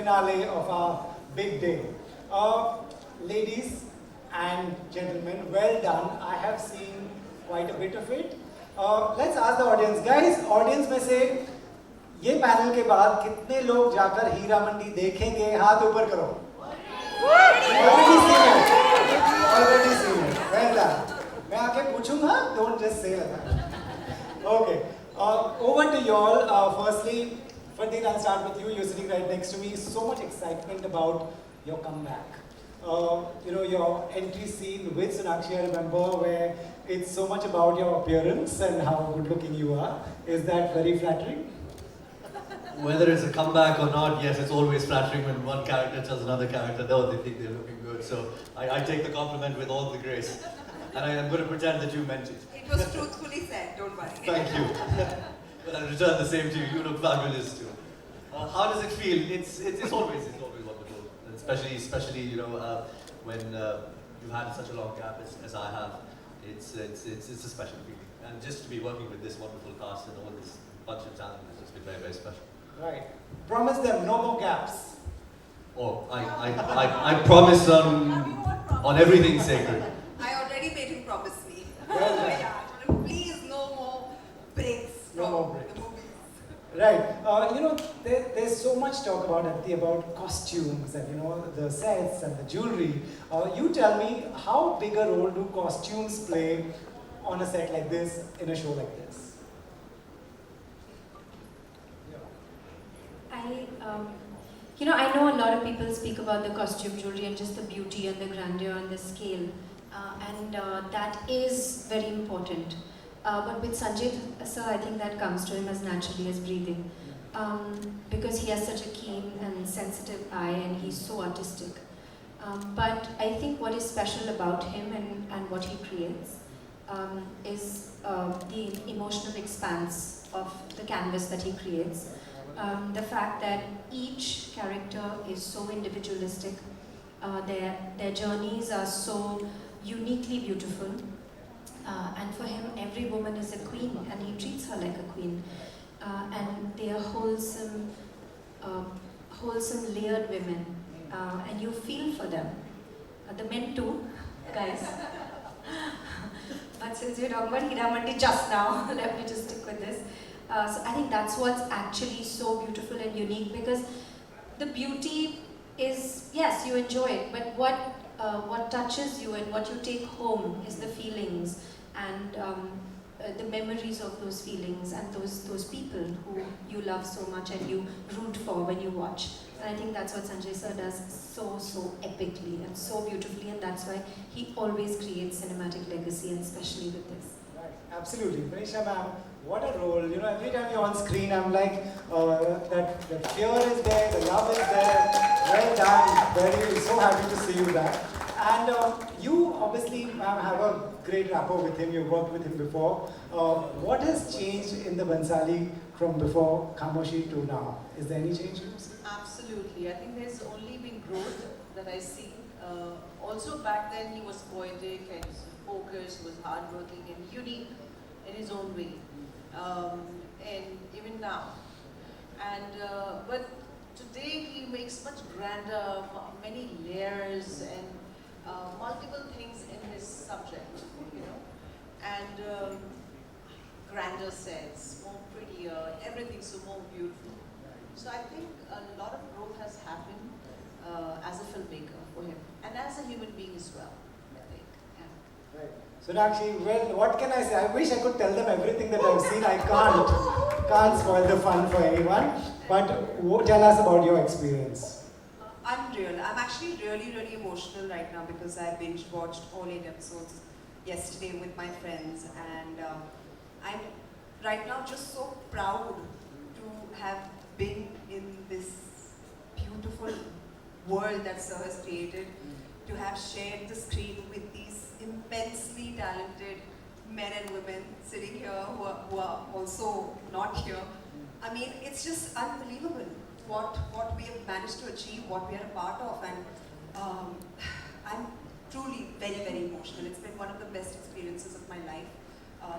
finale of our big day. Ladies and gentlemen, well done. I have seen quite a bit of it. Let's ask the audience. Guys, audience में से ये panel के बाद कितने लोग जाकर हीरा मंडी देखेंगे? हाथ ऊपर करो. Already seen it. Already seen it. Well done. मैं आके पूछूंगा. Don't just say that. Okay. Over to you all. Firstly, Fardeen, I'll start with you. You're sitting right next to me. So much excitement about your comeback. Your entry scene with Sonakshi, I remember, where it's so much about your appearance and how good looking you are. Is that very flattering? Whether it's a comeback or not, yes, it's always flattering when one character tells another character, no, they think they're looking good. So I take the compliment with all the grace. And I am going to pretend that you meant it. It was truthfully said, don't worry. Thank you. But I return the same to you. You look fabulous too. How does it feel? It's always wonderful, especially when you've had such a long gap as I have. It's a special feeling, and just to be working with this wonderful cast and all this bunch of talent has just been very, very special. Right. Promise them no more gaps. Oh, I promise on everything sacred. I already made him promise me. Well done. Yeah, I told him, please no more breaks. No more breaks. The movies. Right. There's so much talk about costumes and the sets and the jewelry. You tell me, how big a role do costumes play on a set like this, in a show like this? I know a lot of people speak about the costume jewelry and just the beauty and the grandeur and the scale, and that is very important. But with Sanjay sir, I think that comes to him as naturally as breathing, because he has such a keen and sensitive eye and he's so artistic. But I think what is special about him and what he creates is the emotional expanse of the canvas that he creates. The fact that each character is so individualistic, their journeys are so uniquely beautiful, and for him every woman is a queen and he treats her like a queen, and they are wholesome layered women, and you feel for them. The men too, guys. But since we're talking about Hira Mandi just now, let me just stick with this. So I think that's what's actually so beautiful and unique, because the beauty is, yes, you enjoy it, but what touches you and what you take home is the feelings and the memories of those feelings and those people who you love so much and you root for when you watch. And I think that's what Sanjay sir does so epically and so beautifully, and that's why he always creates cinematic legacy, and especially with this. Right. Absolutely. Manisha ma'am, what a role. Every time you're on screen, I'm like, that fear is there, the love is there. Well done. So happy to see you back. And you obviously, ma'am, have a great rapport with him. You've worked with him before. What has changed in the Bhansali from before Khamoshi to now? Is there any change you see? Absolutely. I think there's only been growth that I see. Also back then he was poetic and focused, was hardworking and unique in his own way. And even now. But today he makes much grander, many layers and multiple things in his subject, and grander sets, more prettier, everything's so more beautiful. So I think a lot of growth has happened as a filmmaker for him, and as a human being as well, I think. Yeah. Right. Sonakshi, well, what can I say? I wish I could tell them everything that I've seen. I can't spoil the fun for anyone. But tell us about your experience. Unreal. I'm actually really emotional right now because I binge watched all 8 episodes yesterday with my friends, and I'm right now just so proud to have been in this beautiful world that Sir has created, to have shared the screen with these immensely talented men and women sitting here who are also not here. I mean, it's just unbelievable what we have managed to achieve, what we are a part of, and I'm truly very emotional. It's been one of the best experiences of my life,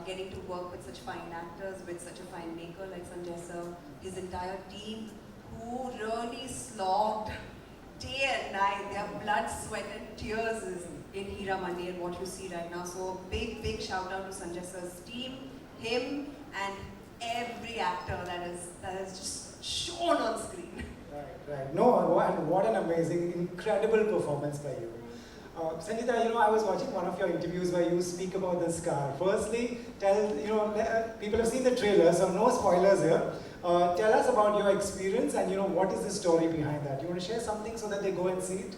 getting to work with such fine actors, with such a fine maker like Sanjay sir, his entire team, who really slogged blood, sweat and tears is in Hira Mandi and what you see right now. So big shout out to Sanjay Sir's team, him and every actor that is just shown on screen. Right. No, and what an amazing, incredible performance by you. Sangeeta, I was watching one of your interviews where you speak about the scar. Firstly, people have seen the trailer, so no spoilers here. Tell us about your experience and what is the story behind that. You want to share something so that they go and see it?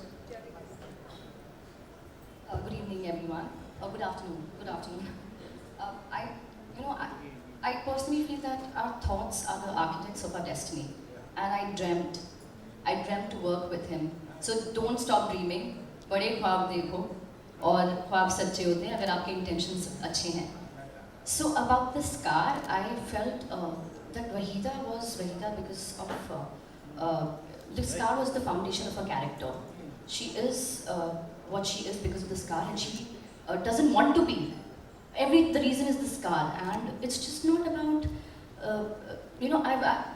Good evening, everyone. Good afternoon. Good afternoon. I personally feel that our thoughts are the architects of our destiny, and I dreamt to work with him. So don't stop dreaming. बड़े ख्वाब देखो और ख्वाब सच्चे होते हैं अगर आपके intentions अच्छे हैं. So about the scar, I felt that Wahida was Wahida because of the scar was the foundation of her character. She is what she is because of the scar, and she doesn't want to be. The reason is the scar, and it's just not about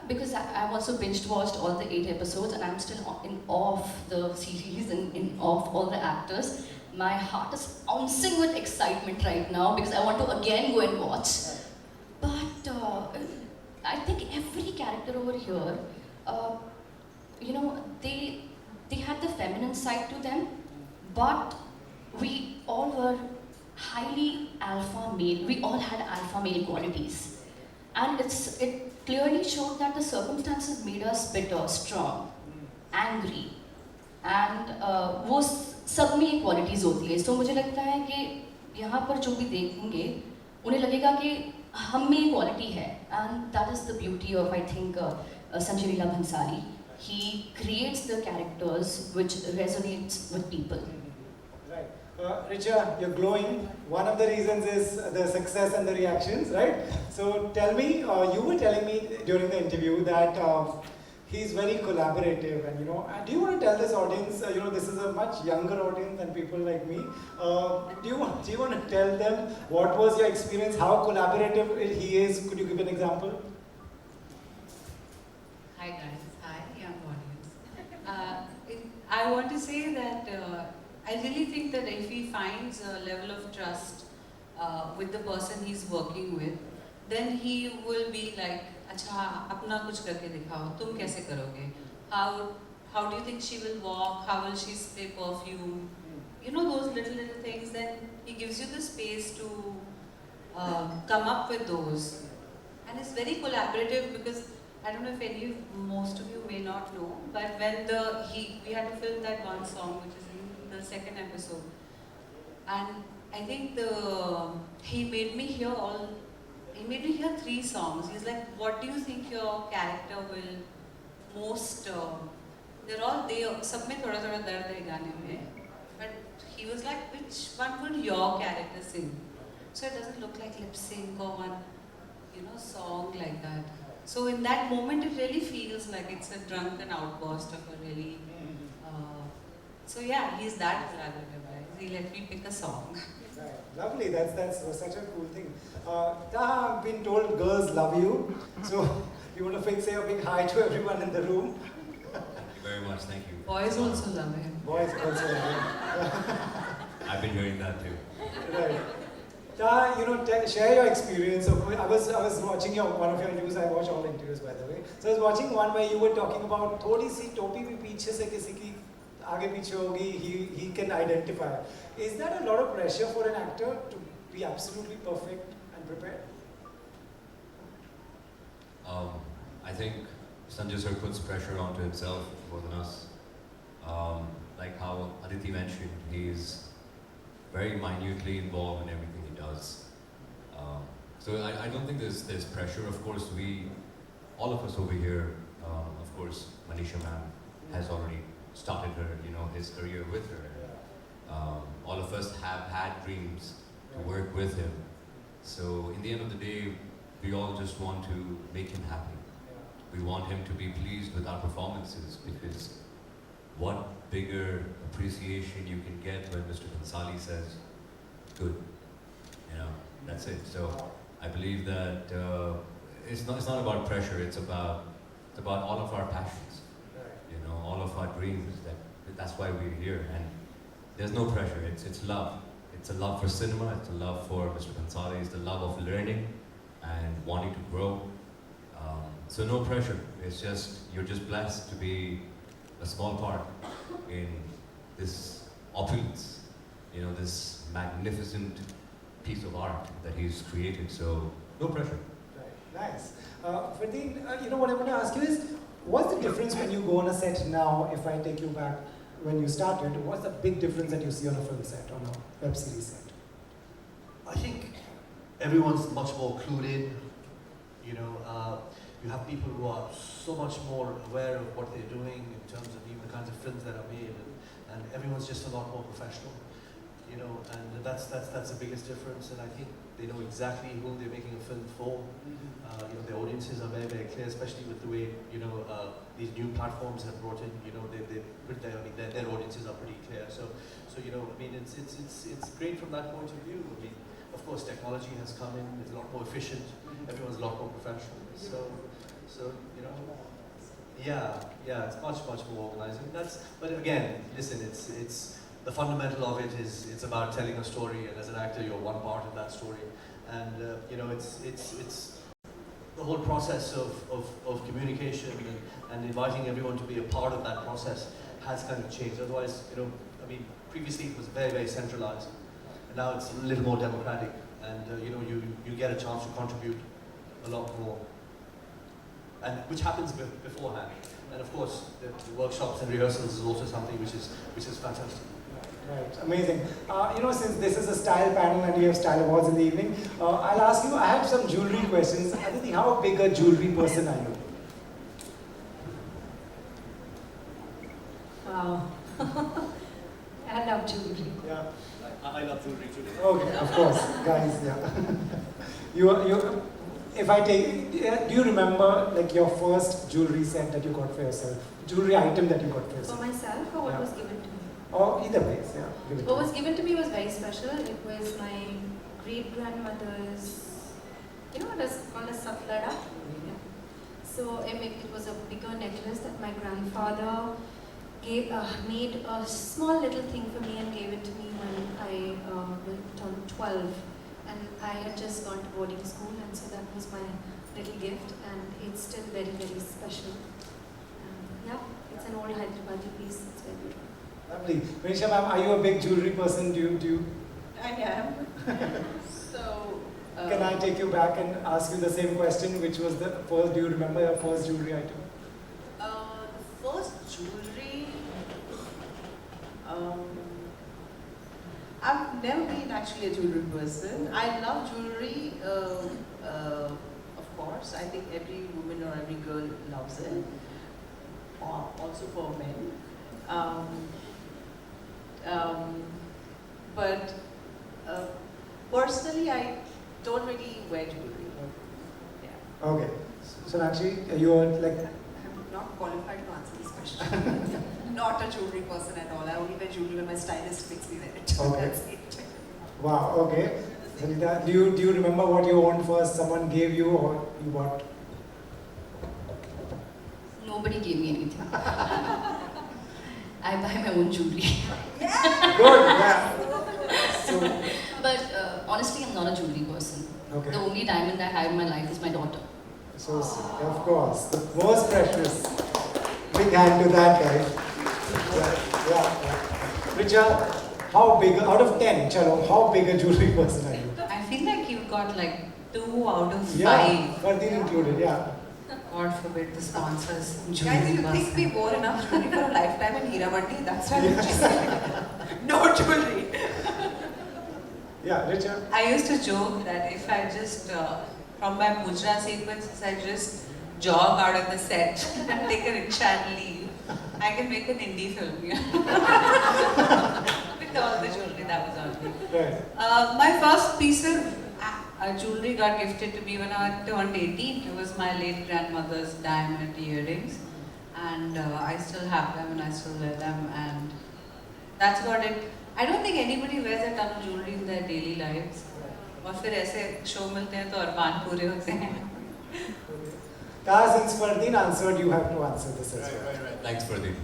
because I've also binge watched all the 8 episodes, and I'm still in awe of the series and in awe of all the actors. My heart is bouncing with excitement right now because I want to again go and watch. But I think every character over here, they had the feminine side to them, but we all were highly alpha male. We all had alpha male qualities, and it clearly showed that the circumstances made us bitter, strong, angry, and वो सब में ये qualities होती है. तो मुझे लगता है कि यहाँ पर जो भी देखेंगे उन्हें लगेगा कि हम में ये quality है, and that is the beauty of I think Sanjay Leela Bhansali. He creates the characters which resonates with people. Right. Richa, you're glowing. One of the reasons is the success and the reactions, right? So tell me, you were telling me during the interview that he's very collaborative, and do you want to tell this audience, this is a much younger audience than people like me. Do you want to tell them what was your experience, how collaborative he is? Could you give an example? Hi guys, hi young audience. I want to say that I really think that if he finds a level of trust with the person he's working with, then he will be like, अच्छा अपना कुछ करके दिखाओ, तुम कैसे करोगे? How do you think she will walk? How will she spray perfume? Those little things. Then he gives you the space to come up with those, and it's very collaborative because I don't know if most of you may not know, but when we had to film that one song, which is in the second episode, and I think he made me hear 3 songs. He's like, what do you think your character will most? They're all there. सब में थोड़ा थोड़ा दर्द है गाने में, but he was like, which one would your character sing? So it doesn't look like lip sync or one, song like that. So in that moment, it really feels like it's a drunken outburst of a really. So yeah, he's that collaborative. Right? He let me pick a song. Right. Lovely. That's such a cool thing. Taha, I've been told girls love you. So you want to say a big hi to everyone in the room? Thank you very much. Thank you. Boys also love him. Boys also love you. I've been hearing that too. Right. Taha, share your experience. I was watching one of your interviews. I watch all interviews, by the way. So I was watching one where you were talking about थोड़ी सी टोपी भी पीछे से किसी की आगे पीछे होगी. He can identify. Is that a lot of pressure for an actor to be absolutely perfect and prepared? I think Sanjay sir puts pressure onto himself more than us. Like how Aditi mentioned, he's very minutely involved in everything he does. So I don't think there's pressure. Of course, all of us over here, of course, Manisha ma'am has already started his career with her. All of us have had dreams to work with him. So in the end of the day, we all just want to make him happy. We want him to be pleased with our performances, because what bigger appreciation you can get when Mr. Bhansali says, good. That's it. So I believe that it's not about pressure, it's about all of our passions. All of our dreams, that's why we're here. And there's no pressure. It's love. It's a love for cinema. It's a love for Mr. Bhansali. It's the love of learning and wanting to grow. So no pressure. It's just you're just blessed to be a small part in this opulence. You know, this magnificent piece of art that he's created. So no pressure. Right. Nice. Fardeen, you know what I want to ask you is, what's the difference when you go on a set now, if I take you back when you started, what's the big difference that you see on a film set, on a web series set? I think everyone's much more clued in. You know, you have people who are so much more aware of what they're doing in terms of even the kinds of films that are made, and everyone's just a lot more professional. You know, and that's the biggest difference. And I think they know exactly who they're making a film for. You know, their audiences are very, very clear, especially with the way, you know, these new platforms have brought in. You know, their audiences are pretty clear. So you know, I mean, it's great from that point of view. I mean, of course, technology has come in; it's a lot more efficient. Everyone's a lot more professional. So you know, yeah, it's much more organized. And but again, listen, it's the fundamental of it is it's about telling a story, and as an actor, you're one part of that story. And you know, it's the whole process of communication and inviting everyone to be a part of that process has kind of changed. Otherwise, you know, I mean, previously it was very, very centralized, and now it's a little more democratic, and you know, you get a chance to contribute a lot more, and which happens beforehand. And of course, the workshops and rehearsals is also something which is fantastic. Right, amazing. You know, since this is a style panel and we have style awards in the evening, I'll ask you, I have some jewelry questions. Aditi, how big a jewelry person are you? Wow. I love jewelry. Yeah. I love jewelry too. Okay, of course, guys, yeah. you, if I take, do you remember like your first jewelry set that you got for yourself? Jewelry item that you got for For yourself? myself, or what Yeah. was given to me? Or either place, yeah. Give it to What me. was given to me was very special. It was my great-grandmother's, you know, it was called a satlada. Yeah. So it was a bigger necklace that my grandfather made a small little thing for me and gave it to me when I turned 12. And I had just gone to boarding school, and so that was my little gift, and it's still very, very special. Yeah, it's an old Hyderabadi piece. It's very beautiful. Lovely. Manisha ma'am, are you a big jewelry person? Do you I am. So. Can I take you back and ask you the same question, which was the first, do you remember your first jewelry item? The first jewelry, I've never been actually a jewelry person. I love jewelry, of course. I think every woman or every girl loves it, or also for men. But personally, I don't really wear jewelry. Yeah. Okay. So Sonakshi, you are like, I'm not qualified to answer this question. Not a jewelry person at all. I only wear jewelry when my stylist makes me wear it. Okay. That's it. wow, okay. Sanita, do you remember what you owned first? Someone gave you or you bought? Nobody gave me anything. I buy my own jewelry. Good, yeah. So, But honestly, I'm not a jewelry person. okay. The only diamond I have in my life is my daughter. So, of course, the most precious. Big hand to that, guys. Yeah. Richa, how big, out of 10, Chalo, how big a jewelry person are you? I feel like you got like 2 out of 5. Yeah, Fardeen included, yeah. God forbid the sponsors. Guys, Jewelry you think we person. wore enough jewelry for a lifetime in Hiramandi? That's why I'm just like, no jewelry. Yeah, Richa. I used to joke that if I just, from my mudra sequences, I just jog out of the set and take a rickshaw and leave, I can make an indie film. Yeah. With all the jewelry that was on me. Right. My first piece of jewelry got gifted to me when I turned 18. It was my late grandmother's diamond earrings, and I still have them and I still wear them, and that's about it. I don't think anybody wears a ton of jewelry in their daily lives. और फिर ऐसे show मिलते हैं तो अरमान पूरे होते हैं. Since Fardeen answered, you have to answer this as well. Thanks, Pradeep.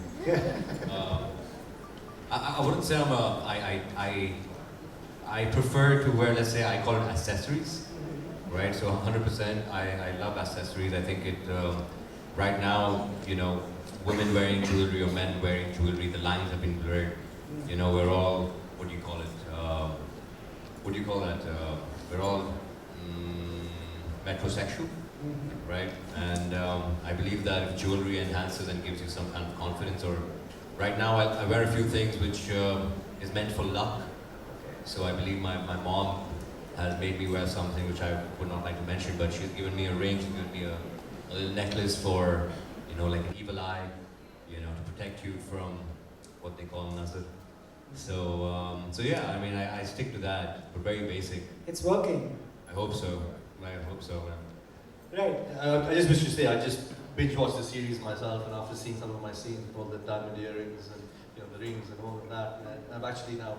I wouldn't say I prefer to wear, let's say, I call it accessories, right? So 100%, I love accessories. I think it, right now, you know, women wearing jewelry or men wearing jewelry, the lines have been blurred. You know, we're all, what do you call it? What do you call that? We're all metrosexual, right? And I believe that if jewelry enhances and gives you some kind of confidence, or right now I wear a few things which is meant for luck. So I believe my mom has made me wear something which I would not like to mention, but she's given me a ring, she's given me a little necklace for, you know, like an evil eye, you know, to protect you from what they call nazar. So, so yeah, I mean, I stick to that, but very basic. It's working. I hope so. I hope so. Right. I just wish to say, I just binge watched the series myself, and after seeing some of my scenes with all the diamond earrings and, you know, the rings and all of that, and I'm actually now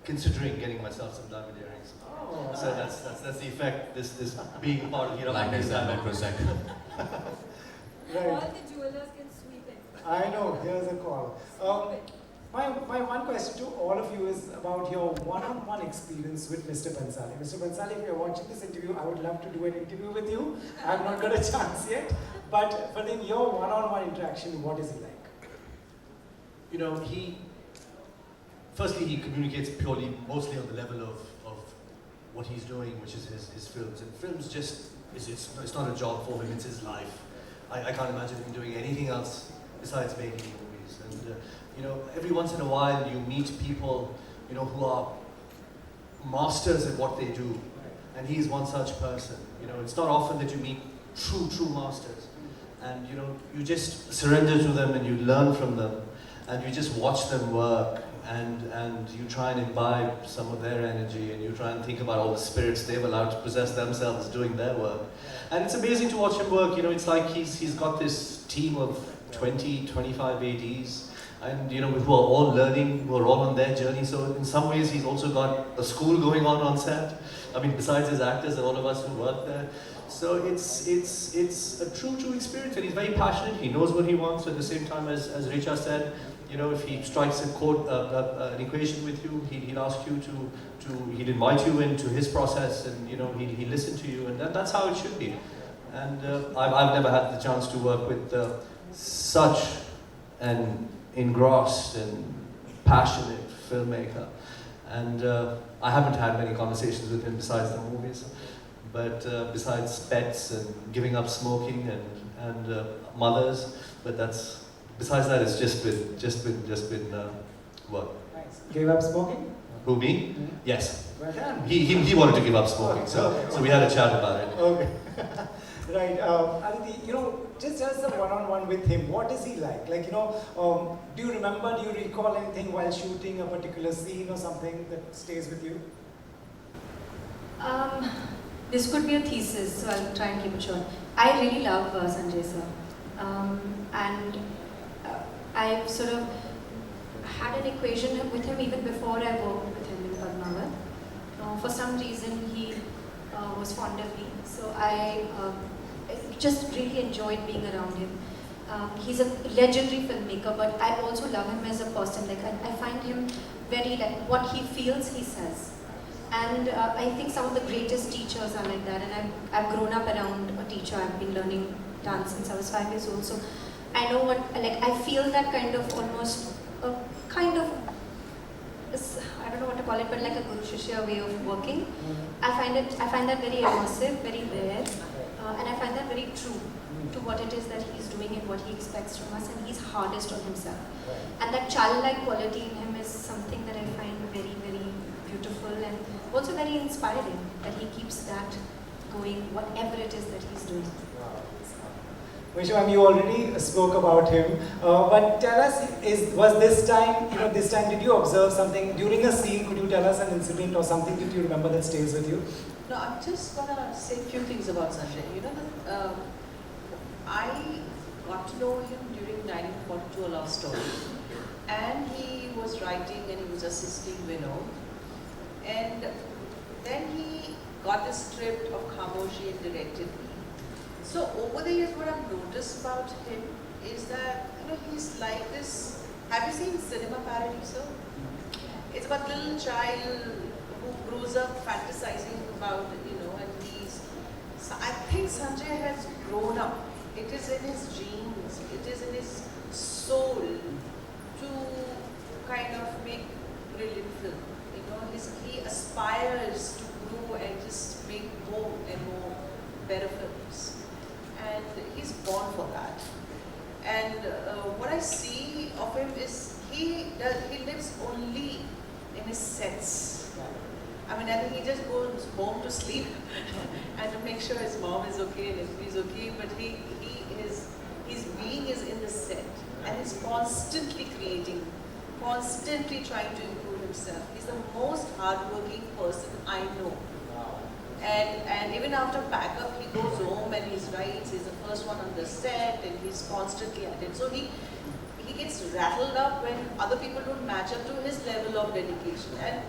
considering getting myself some diamond earrings. Oh, So that's the effect, this being part of, you know, Like I said, that. metrosexual. right. All the jewelers can sweep it. I know, here's a call. My one question to all of you is about your one-on-one experience with Mr. Bhansali. Mr. Bhansali, if you're watching this interview, I would love to do an interview with you. I have not got a chance yet. But in your one-on-one interaction, what is he like? You know, firstly, he communicates purely, mostly on the level of what he's doing, which is his films. And films just, it's not a job for him, it's his life. I can't imagine him doing anything else besides making movies. And, you know, every once in a while you meet people, you know, who are masters at what they do. And he's one such person. You know, it's not often that you meet true masters. And, you know, you just surrender to them and you learn from them. And you just watch them work. And you try and imbibe some of their energy, and you try and think about all the spirits they've allowed to possess themselves doing their work. And it's amazing to watch him work. You know, it's like he's got this team of 20, 25 ADs, and, you know, who are all learning, who are all on their journey. So in some ways, he's also got a school going on set. I mean, besides his actors and all of us who work there. So it's a true experience, and he's very passionate. He knows what he wants. At the same time, as Richa said, you know, if he strikes an equation with you, he'd ask you he'd invite you into his process, and, you know, he'd listen to you, and that's how it should be. And I've never had the chance to work with such an engrossed and passionate filmmaker. And I haven't had many conversations with him besides the movies, but besides pets and giving up smoking and mothers, but besides that, it's just been work. Nice. Gave up smoking? Who, me? Mm-hmm. Yes. Well done. He wanted to give up smoking, so we had a chat about it. Okay. Right. Aditi, you know, just a one-on-one with him, what is he like? Like, you know, do you recall anything while shooting a particular scene or something that stays with you? This could be a thesis, so I'll try and keep it short. I really love Sanjay sir. And I've sort of had an equation with him even before I worked with him in Padmavat. For some reason, he was fond of me, so I just really enjoyed being around him. He's a legendary filmmaker, but I also love him as a person. Like, I find him very, like, what he feels, he says. And I think some of the greatest teachers are like that, and I've grown up around a teacher. I've been learning dance since I was 5 years old, so I know what, like, I feel that kind of almost, kind of, I don't know what to call it, but like a Guru Shishya way of working. I find that very immersive, very rare, and I find that very true to what it is that he's doing and what he expects from us, and he's hardest on himself. And that childlike quality in him is something that I find very, very beautiful and also very inspiring, that he keeps that going, whatever it is that he's doing. Vishwam, you already spoke about him, but tell us, was this time, did you observe something during a scene? Could you tell us an incident or something that you remember that stays with you? No, I'm just gonna say a few things about Sanjay. You know, I got to know him during 1942, A Love Story, and he was writing and he was assisting Vinod, and then he got the script of Khamoshi and directed me. So over the years, what I've noticed about him is that, you know, he's like this. Have you seen Cinema Paradiso? It's about a little child who grows up fantasizing about, and he's. So I think Sanjay has grown up. It is in his genes. It is in his soul to kind of make brilliant film. He aspires to grow and just make more and more better films, and he's born for that. And what I see of him is he lives only in his sets. I mean, I think he just goes home to sleep and to make sure his mom is okay and everybody's okay. But his being is in the set, and he's constantly creating, constantly trying to improve himself. He's the most hardworking person I know. And even after backup, he goes home and he writes. He's the first one on the set, and he's constantly at it. So he gets rattled up when other people don't match up to his level of dedication. And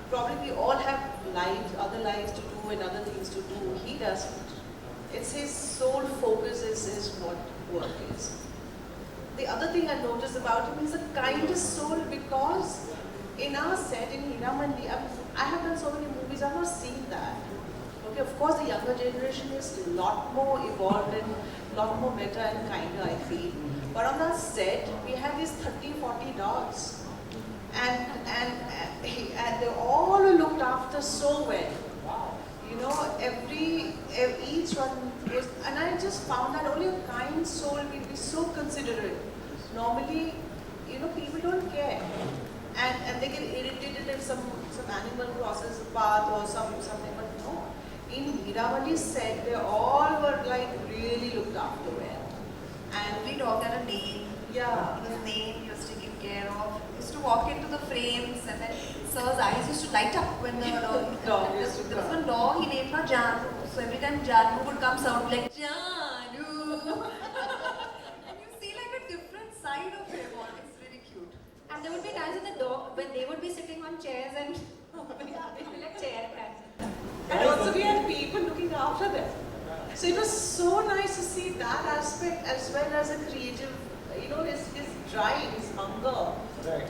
probably we all have lives, other lives to do and other things to do. He doesn't. It's his sole focus is what work is. The other thing I noticed about him is the kindest soul, because in our set in Hiramandi, I have done so many movies, I've not seen that. Okay, of course the younger generation is a lot more evolved and a lot more better and kinder, I feel. But on our set, we have these 30, 40 dogs. And they all are looked after so well. Each one was, and I just found that only a kind soul will be so considerate. Normally, people don't care. And they get irritated if some animal crosses the path or something, but no. In Hiramali's set, they all were like really looked after well. And Every dog had a name. yeah. His name he was taken care of. He used to walk into the frames, and then Sir's eyes used to light up when the Dog used to there was come. one dog he named her Janu. So every time Janu would come, sound like Janu. And you see like a different side of him. It's very cute. And there would be times when they would be sitting on chairs and they'd be like chair cats. And also we had people looking after them. So it was so nice to see that aspect as well as a creative, his drive, his hunger, Right.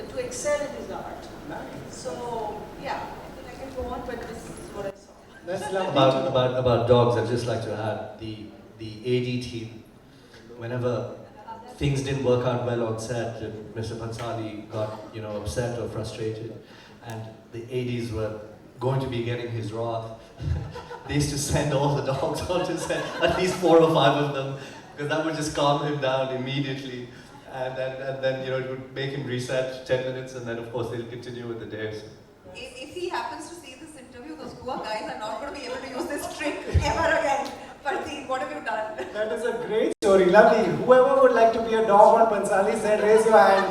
to excel in his art. Nice. So yeah, I can go on, but this is what I saw. That's lovely. About dogs, I'd just like to add the AD team. Whenever things didn't work out well on set, and Mr. Bhansali got upset or frustrated, and the ADs were going to be getting his wrath. They used to send all the dogs onto set, at least 4 or 5 of them, because that would just calm him down immediately, and then it would make him reset 10 minutes, and then of course they'll continue with the days. If he happens to see this interview, those poor guys are not going to be able to use this trick ever again. Parthi, what have you done? That is a great story. Lovely. Whoever would like to be a dog on Bhansali set, raise your hand.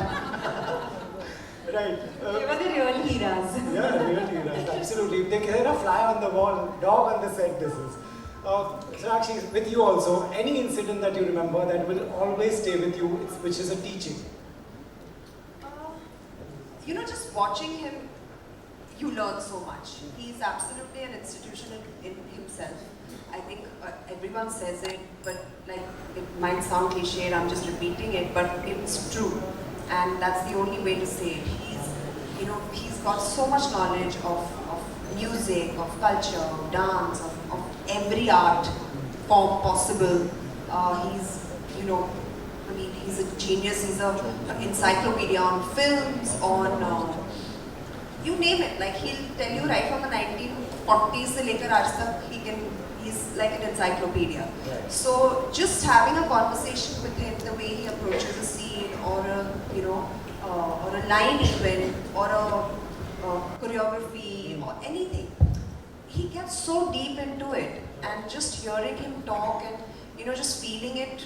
Right. They were the real heroes. Yeah, really, right. Absolutely. They're a fly on the wall, dog on the set, this is. So actually, with you also, any incident that you remember that will always stay with you, which is a teaching? Just watching him, you learn so much. He's absolutely an institution in himself. I think everyone says it, but it might sound cliched, I'm just repeating it, but it's true. And that's the only way to say it. He's got so much knowledge of music, of culture, of dance, of every art form possible. He's a genius. He's an encyclopedia on films, on you name it. Like he'll tell you right from the 1940s se lekar aaj tak, he's like an encyclopedia. Right. So just having a conversation with him, the way he approaches a scene, or a line even, or a choreography, or anything, he gets so deep into it, and just hearing him talk and just feeling it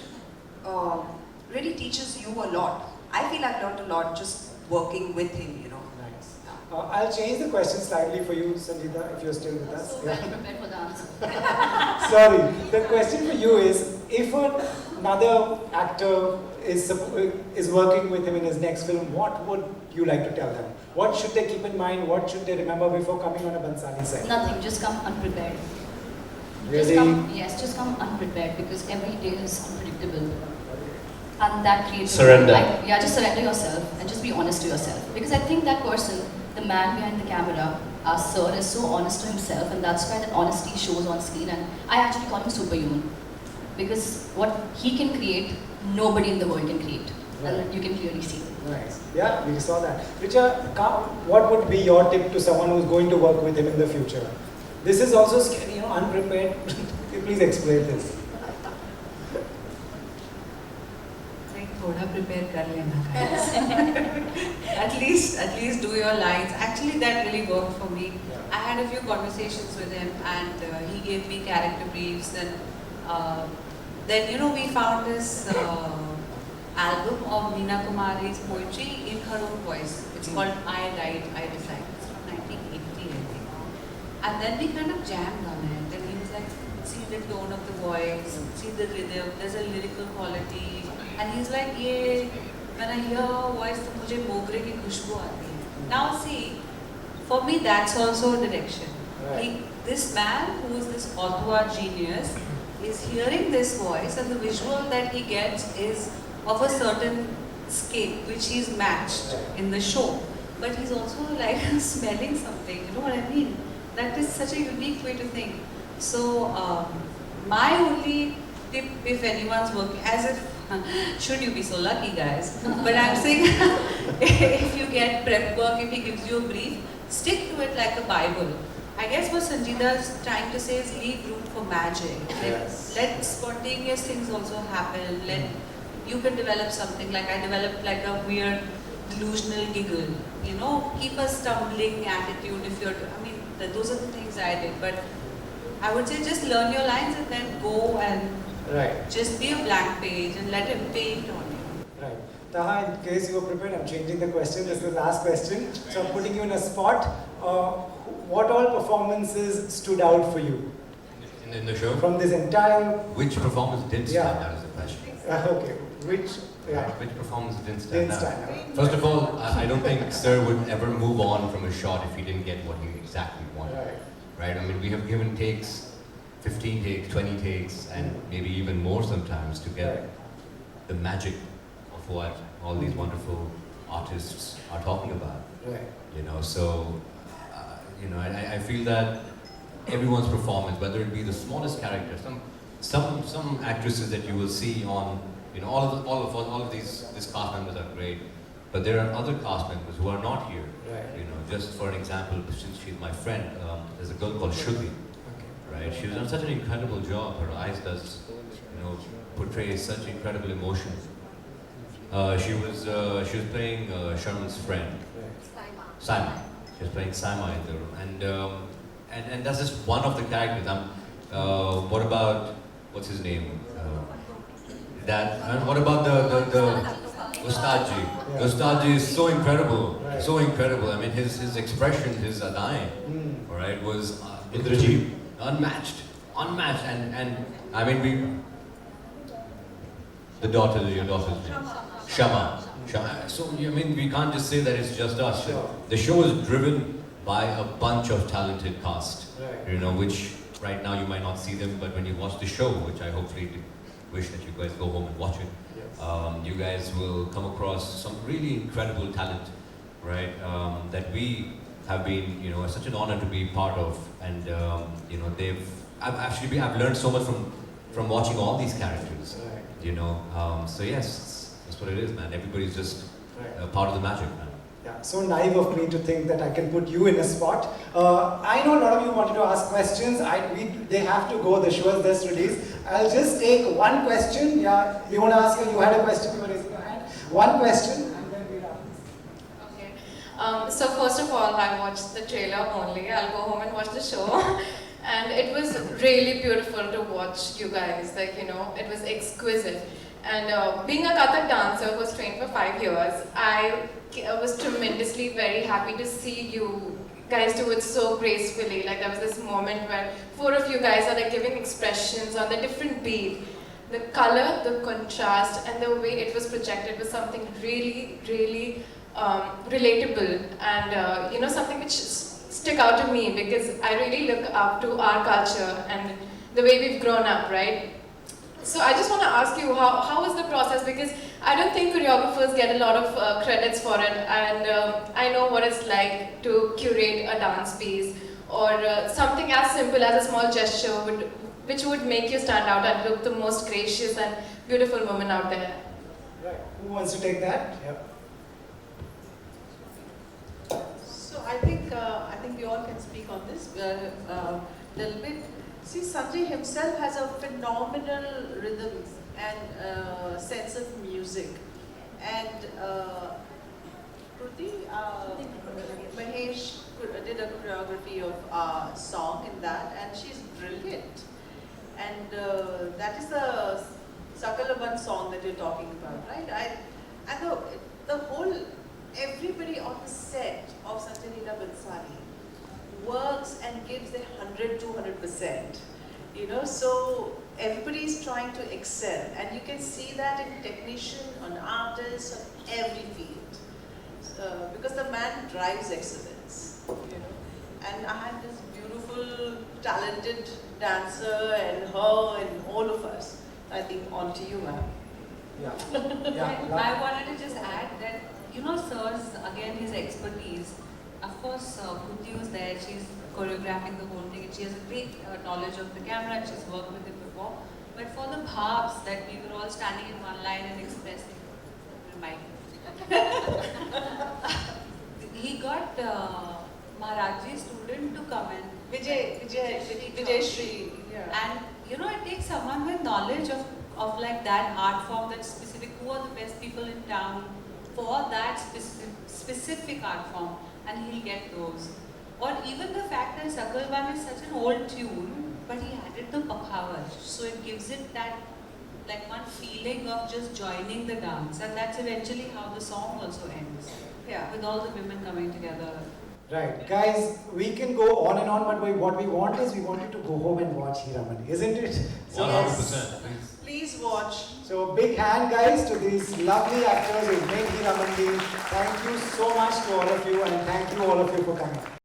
really teaches you a lot. I feel I've learned a lot just working with him. Nice. I'll change the question slightly for you, Sangeeta, if you're still with us. So well prepared for the answer. Sorry. The question for you is, if another actor is working with him in his next film, what would you like to tell them? What should they keep in mind? What should they remember before coming on a Bhansali set? Nothing, just come unprepared. Really? Just come unprepared, because every day is unpredictable. and that creates Surrender. yeah, just surrender yourself and just be honest to yourself. Because I think that person, the man behind the camera, our sir, is so honest to himself, and that's why that honesty shows on screen. And I actually call him superhuman, because what he can create, nobody in the world can create. Right. And you can clearly see. Nice. Yeah, we saw that. Richa, what would be your tip to someone who's going to work with him in the future? This is also scary, unprepared. Please explain this. Like थोड़ा prepare कर लेना guys. at least do your lines. Actually, that really worked for me. I had a few conversations with him, and he gave me character briefs, and then we found this album of Meena Kumari's poetry in her own voice. It's called I Write, I Decide. It's from 1980, I think. And then we kind of jammed on it, and he was like, see the tone of the voice, see the rhythm, there's a lyrical quality. And he's like, yeah, when I hear her voice, तो मुझे मोगरे की खुशबू आती है. Now see, for me that's also a direction. Right. This man who is this auteur genius is hearing this voice, and the visual that he gets is of a certain scale which he's matched in the show. But he's also like smelling something, you know what I mean? That is such a unique way to think. So my only tip, if anyone's working, as if, should you be so lucky guys, but I'm saying if you get prep work, if he gives you a brief, stick to it like a Bible. I guess what Sangeeta is trying to say is leave room for magic. Let spontaneous things also happen. You can develop something. Like I developed like a weird delusional giggle. Keep a stumbling attitude if you're. Those are the things I did. But I would say just learn your lines and then go and just be a blank page and let him paint on you. Right. Taha, in case you were prepared, I'm changing the question. This is the last question. So I'm putting you in a spot. What all performances stood out for you In the show? from this entire? Which performance didn't stand out is the question. Okay. Which performance didn't stand didn't out? stand out? First of all, I don't think Sir would ever move on from a shot if he didn't get what he exactly wanted. Right? We have given takes, 15 takes, 20 takes, and maybe even more sometimes to get the magic of what all these wonderful artists are talking about. So I feel that everyone's performance, whether it be the smallest character, some actresses that you will see on, all of these cast members are great, but there are other cast members who are not here. Just for an example, since she's my friend, there's a girl called Shruti. Right? She's done such an incredible job. Her eyes portray such incredible emotion. She was playing Sherman's friend, Simon. She was playing Simon in the room, and that's just one of the characters. What about what's his name? What about the Ustadji? Ustadji is so incredible, so incredible. His expression, his adai, was Indrajit. unmatched, and we. Your daughter's name, Shama. So we can't just say that it's just us. The show is driven by a bunch of talented cast, which right now you might not see them, but when you watch the show, which I hopefully wish that you guys go home and watch it, you guys will come across some really incredible talent, right? That we have been, it's such an honor to be part of, and I've learned so much from watching all these characters, So yes, that's what it is, man. Everybody's just part of the magic, man. Yeah, so naive of me to think that I can put you in a spot. I know a lot of you wanted to ask questions. They have to go. The show is just released. I'll just take one question. Yeah, you want to ask? You had a question. You were raising your hand. One question, and then we wrap. Okay. So first of all, I watched the trailer only. I'll go home and watch the show. And it was really beautiful to watch you guys. It was exquisite. And being a Kathak dancer who was trained for 5 years, I was tremendously very happy to see you guys do it so gracefully. There was this moment where 4 of you guys are giving expressions on the different beat. The color, the contrast, and the way it was projected was something really, really relatable, and something which stick out to me, because I really look up to our culture and the way we've grown up, right? So I just want to ask you, how was the process? Because I don't think choreographers get a lot of credits for it, and I know what it's like to curate a dance piece or something as simple as a small gesture which would make you stand out and look the most gracious and beautiful woman out there. Right. Who wants to take that? Yep. So I think we all can speak on this little bit. See, Sanjay himself has a phenomenal rhythm and sense of music, and Kruti, Mahesh did a choreography of a song in that, and she's brilliant. And that is the Sakalaban song that you're talking about, right? And the whole, everybody on the set of Sanjay Leela Bhansali works and gives their 100-200%. You know, so everybody is trying to excel, and you can see that in technician, on artists, on every field. Because the man drives excellence, you know. And I had this beautiful, talented dancer, and her, and all of us. I think on to you, ma'am. Yeah. I wanted to just add that, you know, Sir's, again, his expertise. Of course, Kruti was there, she's choreographing the whole thing, and she has a great knowledge of the camera, and she's worked with it before. But for the bhavs that we were all standing in one line and expressing, he got Maharaji's student to come in. Vijay Shri. Yeah. And you know, it takes someone with knowledge of like that art form, that specific, who are the best people in town for that specific art form, and he'll get those. Or even the fact that Sakalban is such an old tune, but he added the pakhavaj, so it gives it that like one feeling of just joining the dance, and that's eventually how the song also ends. Yeah. With all the women coming together. Right. Guys, we can go on and on, but what we want is we want you to go home and watch Hiramani, isn't it? So 100%, please. Please watch. So big hand, guys, to these lovely actors who made Hiramani. Thank you so much to all of you, and thank you all of you for coming.